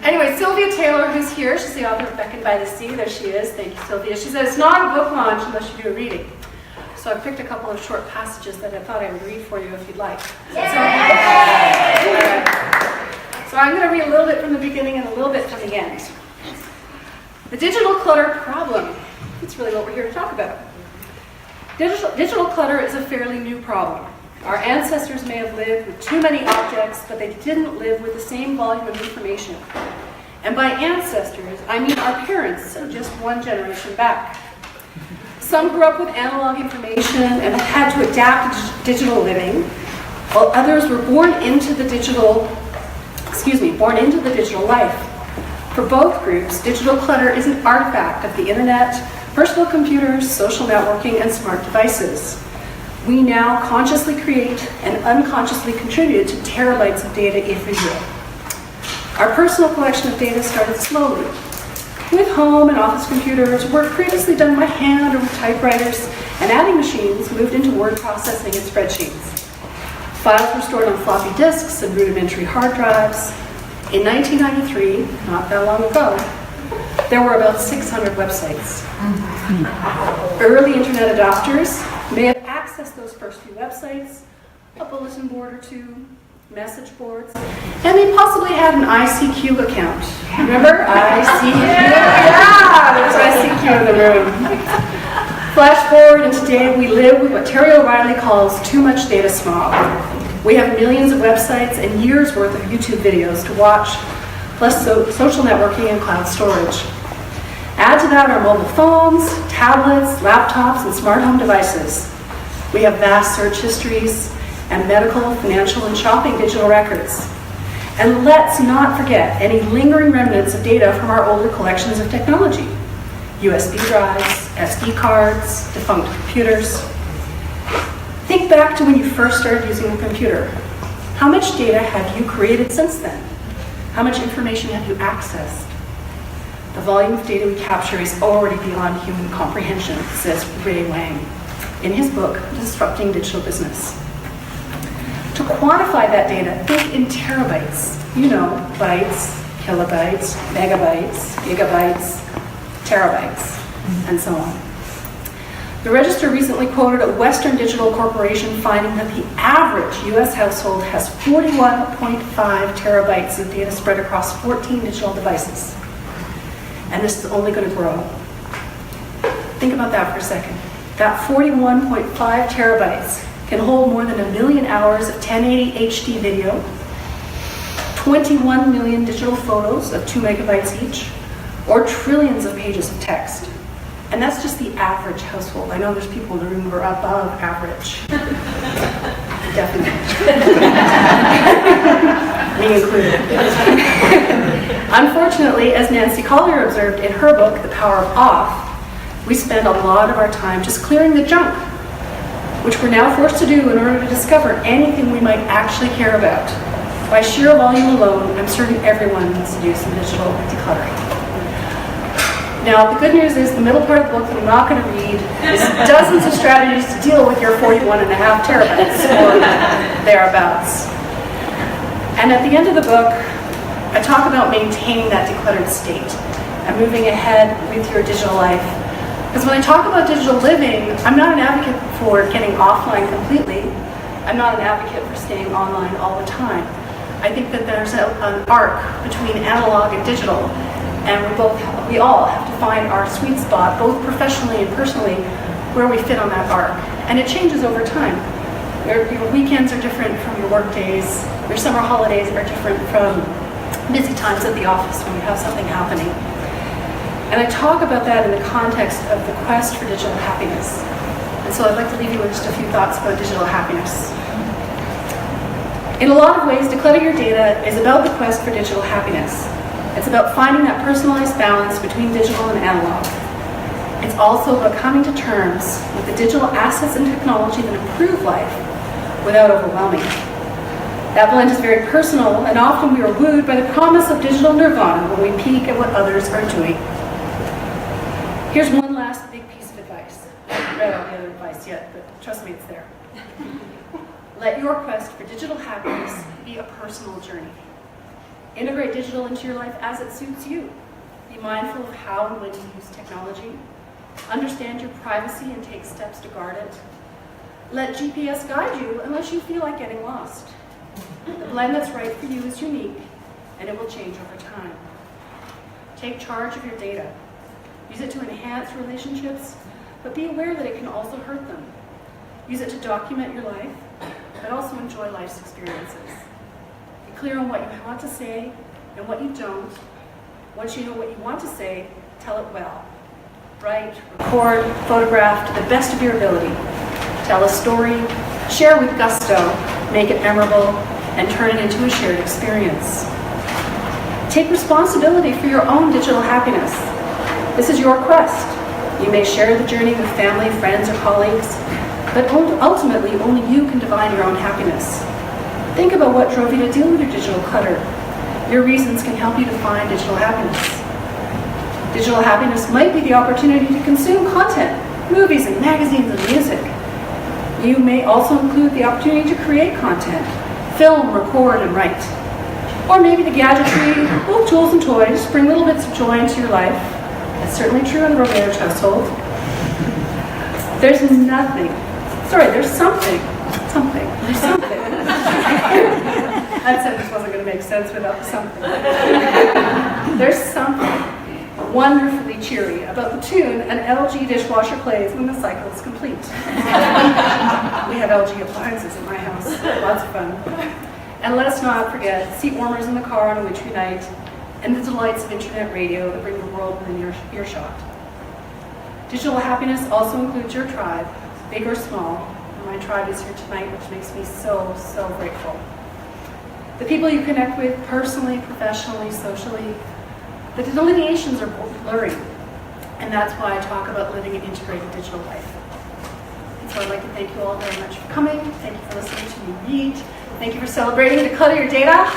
Anyway, Sylvia Taylor, who's here, she's the author of Beckoned by the Sea. There she is. Thank you, Sylvia. She said it's not a book launch unless you do a reading. So I picked a couple of short passages that I thought I would read for you if you'd like. So I'm going to read a little bit from the beginning and a little bit from the end. The digital clutter problem. That's really what we're here to talk about. Digital clutter is a fairly new problem. Our ancestors may have lived with too many objects, but they didn't live with the same volume of information. And by ancestors, I mean our parents, just one generation back. Some grew up with analog information and had to adapt to digital living, while others were born into the digital life. For both groups, digital clutter is an artifact of the internet, personal computers, social networking, and smart devices. We now consciously create and unconsciously contribute to terabytes of data every year. Our personal collection of data started slowly, with home and office computers, work previously done by hand or with typewriters, and adding machines moved into word processing and spreadsheets. Files were stored on floppy disks and rudimentary hard drives. In 1993, not that long ago, there were about 600 websites. Early internet adopters may have accessed those first few websites, a bulletin board or two, message boards, and they possibly had an ICQ account. Remember? ICQ? Yeah, there's ICQ in the room. Flash forward, and today we live with what Terry O'Reilly calls too much data smog. We have millions of websites and years worth of YouTube videos to watch, plus social networking and cloud storage. Add to that our mobile phones, tablets, laptops, and smart home devices. We have vast search histories and medical, financial, and shopping digital records. And let's not forget any lingering remnants of data from our older collections of technology. USB drives, SD cards, defunct computers. Think back to when you first started using a computer. How much data have you created since then? How much information have you accessed? The volume of data we capture is already beyond human comprehension, says Ray Wang in his book, Disrupting Digital Business. To quantify that data, think in terabytes. You know, bytes, kilobytes, megabytes, gigabytes, terabytes, and so on. The Register recently quoted a Western Digital Corporation finding that the average US household has 41.5 terabytes of data spread across 14 digital devices. And this is only going to grow. Think about that for a second. That 41.5 terabytes can hold more than 1 million hours of 1080 HD video, 21 million digital photos of 2 megabytes each, or trillions of pages of text. And that's just the average household. I know there's people in the room who are above average. Definitely. Me included. Unfortunately, as Nancy Collier observed in her book, The Power of Off, we spend a lot of our time just clearing the junk, which we're now forced to do in order to discover anything we might actually care about. By sheer volume alone, I'm certain everyone needs to do some digital decluttering. Now, the good news is the middle part of the book that I'm not going to read is dozens of strategies to deal with your 41.5 terabytes or thereabouts. And at the end of the book, I talk about maintaining that decluttered state and moving ahead with your digital life. Because when I talk about digital living, I'm not an advocate for getting offline completely. I'm not an advocate for staying online all the time. I think that there's an arc between analog and digital, and we all have to find our sweet spot, both professionally and personally, where we fit on that arc. And it changes over time. Your weekends are different from your work days. Your summer holidays are different from busy times at the office when you have something happening. And I talk about that in the context of the quest for digital happiness. And so I'd like to leave you with just a few thoughts about digital happiness. In a lot of ways, Declutter Your Data is about the quest for digital happiness. It's about finding that personalized balance between digital and analog. It's also about coming to terms with the digital assets and technology that improve life without overwhelming it. That blend is very personal, and often we are wooed by the promise of digital nirvana when we peek at what others are doing. Here's one last big piece of advice. I haven't read all the other advice yet, but trust me, it's there. Let your quest for digital happiness be a personal journey. Integrate digital into your life as it suits you. Be mindful of how and when you use technology. Understand your privacy and take steps to guard it. Let GPS guide you unless you feel like getting lost. The blend that's right for you is unique, and it will change over time. Take charge of your data. Use it to enhance relationships, but be aware that it can also hurt them. Use it to document your life, but also enjoy life's experiences. Be clear on what you want to say and what you don't. Once you know what you want to say, tell it well. Write, record, photograph to the best of your ability. Tell a story, share with gusto, make it memorable, and turn it into a shared experience. Take responsibility for your own digital happiness. This is your quest. You may share the journey with family, friends, or colleagues, but ultimately only you can define your own happiness. Think about what drove you to deal with your digital clutter. Your reasons can help you define digital happiness. Digital happiness might be the opportunity to consume content, movies and magazines and music. You may also include the opportunity to create content, film, record, and write. Or maybe the gadgetry, both tools and toys, bring little bits of joy into your life. That's certainly true in the Roberge household. There's something. That sentence wasn't going to make sense without the something. There's something wonderfully cheery about the tune an LG dishwasher plays when the cycle is complete. We have LG appliances in my house. Lots of fun. And let us not forget seat warmers in the car on a wintry night and the delights of internet radio that bring the world within your earshot. Digital happiness also includes your tribe, big or small. And my tribe is here tonight, which makes me so, so grateful. The people you connect with personally, professionally, socially, the delineations are blurring. And that's why I talk about living an integrated digital life. And so I'd like to thank you all very much for coming. Thank you for listening to me read. Thank you for celebrating Declutter Your Data.